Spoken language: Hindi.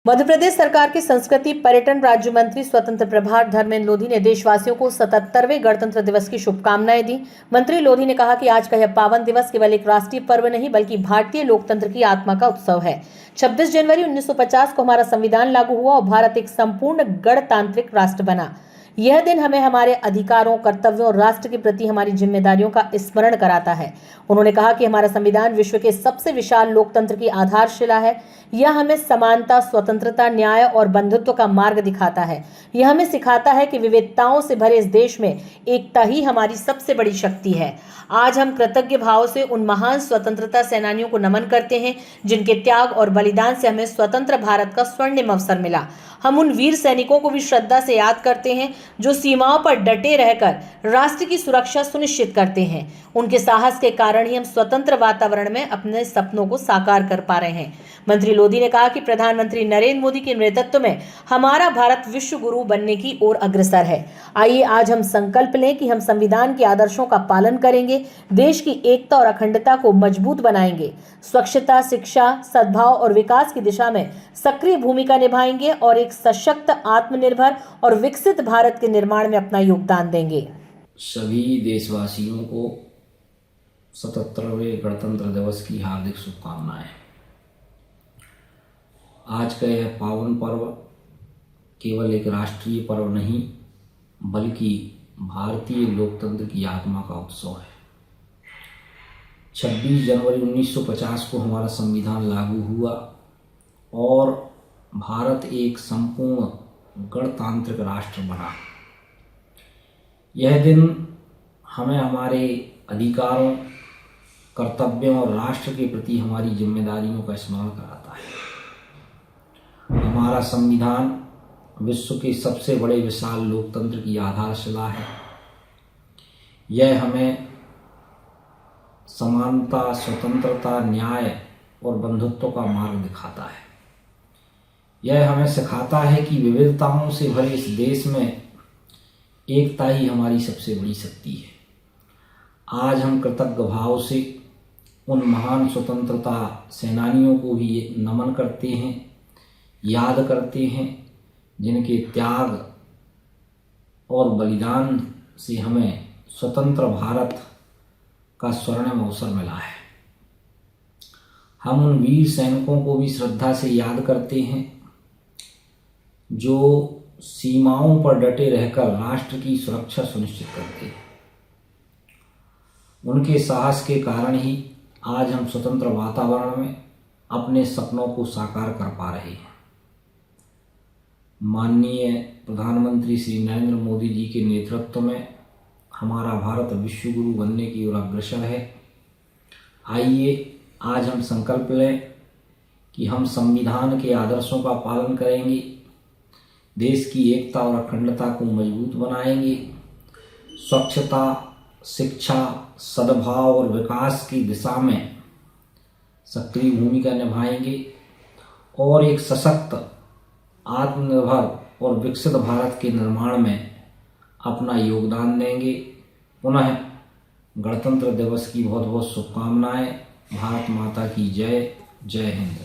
मध्य प्रदेश सरकार के संस्कृति पर्यटन राज्य मंत्री स्वतंत्र प्रभार धर्मेंद्र लोधी ने देशवासियों को 77वें गणतंत्र दिवस की शुभकामनाएं दी। मंत्री लोधी ने कहा कि आज का यह पावन दिवस केवल एक राष्ट्रीय पर्व नहीं बल्कि भारतीय लोकतंत्र की आत्मा का उत्सव है। 26 जनवरी 1950 को हमारा संविधान लागू हुआ और भारत एक संपूर्ण गणतांत्रिक राष्ट्र बना। यह दिन हमें हमारे अधिकारों, कर्तव्यों और राष्ट्र के प्रति हमारी जिम्मेदारियों का स्मरण कराता है। उन्होंने कहा कि हमारा संविधान विश्व के सबसे विशाल लोकतंत्र की आधारशिला है। यह हमें समानता, स्वतंत्रता, न्याय और बंधुत्व का मार्ग दिखाता है। यह हमें सिखाता है कि विविधताओं से भरे इस देश में एकता ही हमारी सबसे बड़ी शक्ति है। आज हम कृतज्ञ भाव से उन महान स्वतंत्रता सेनानियों को नमन करते हैं जिनके त्याग और बलिदान से हमें स्वतंत्र भारत का स्वर्णिम अवसर मिला। हम उन वीर सैनिकों को भी श्रद्धा से याद करते हैं जो सीमाओं पर डटे रहकर राष्ट्र की सुरक्षा सुनिश्चित करते हैं। उनके साहस के कारण ही हम स्वतंत्र वातावरण में अपने सपनों को साकार कर पा रहे हैं। मंत्री लोधी ने कहा कि प्रधानमंत्री नरेंद्र मोदी के नेतृत्व में हमारा भारत विश्व गुरु बनने की ओर अग्रसर है। आइए आज हम संकल्प लें कि हम संविधान के आदर्शों का पालन करेंगे, देश की एकता और अखंडता को मजबूत बनाएंगे, स्वच्छता, शिक्षा, सद्भाव और विकास की दिशा में सक्रिय भूमिका निभाएंगे और एक सशक्त, आत्मनिर्भर और विकसित भारत के निर्माण में अपना योगदान देंगे। सभी देशवासियों को 77वें गणतंत्र दिवस की हार्दिक शुभकामनाएं। आज का यह पावन पर्व केवल एक राष्ट्रीय पर्व नहीं बल्कि भारतीय लोकतंत्र की आत्मा का उत्सव है। 26 जनवरी 1950 को हमारा संविधान लागू हुआ और भारत एक संपूर्ण गणतांत्रिक राष्ट्र बना। यह दिन हमें हमारे अधिकारों, कर्तव्यों और राष्ट्र के प्रति हमारी जिम्मेदारियों का स्मरण कराता है। हमारा संविधान विश्व के सबसे बड़े विशाल लोकतंत्र की आधारशिला है। यह हमें समानता, स्वतंत्रता, न्याय और बंधुत्व का मार्ग दिखाता है। यह हमें सिखाता है कि विविधताओं से भरे इस देश में एकता ही हमारी सबसे बड़ी शक्ति है। आज हम कृतज्ञ भाव से उन महान स्वतंत्रता सेनानियों को भी नमन करते हैं, याद करते हैं जिनके त्याग और बलिदान से हमें स्वतंत्र भारत का स्वर्णिम अवसर मिला है। हम उन वीर सैनिकों को भी श्रद्धा से याद करते हैं जो सीमाओं पर डटे रहकर राष्ट्र की सुरक्षा सुनिश्चित करते हैं। उनके साहस के कारण ही आज हम स्वतंत्र वातावरण में अपने सपनों को साकार कर पा रहे हैं। माननीय प्रधानमंत्री श्री नरेंद्र मोदी जी के नेतृत्व में हमारा भारत विश्व गुरु बनने की ओर अग्रसर है। आइए आज हम संकल्प लें कि हम संविधान के आदर्शों का पालन करेंगे, देश की एकता और अखंडता को मजबूत बनाएंगे, स्वच्छता, शिक्षा, सद्भाव और विकास की दिशा में सक्रिय भूमिका निभाएंगे और एक सशक्त, आत्मनिर्भर और विकसित भारत के निर्माण में अपना योगदान देंगे। पुनः गणतंत्र दिवस की बहुत बहुत शुभकामनाएं। भारत माता की जय। जय हिंद।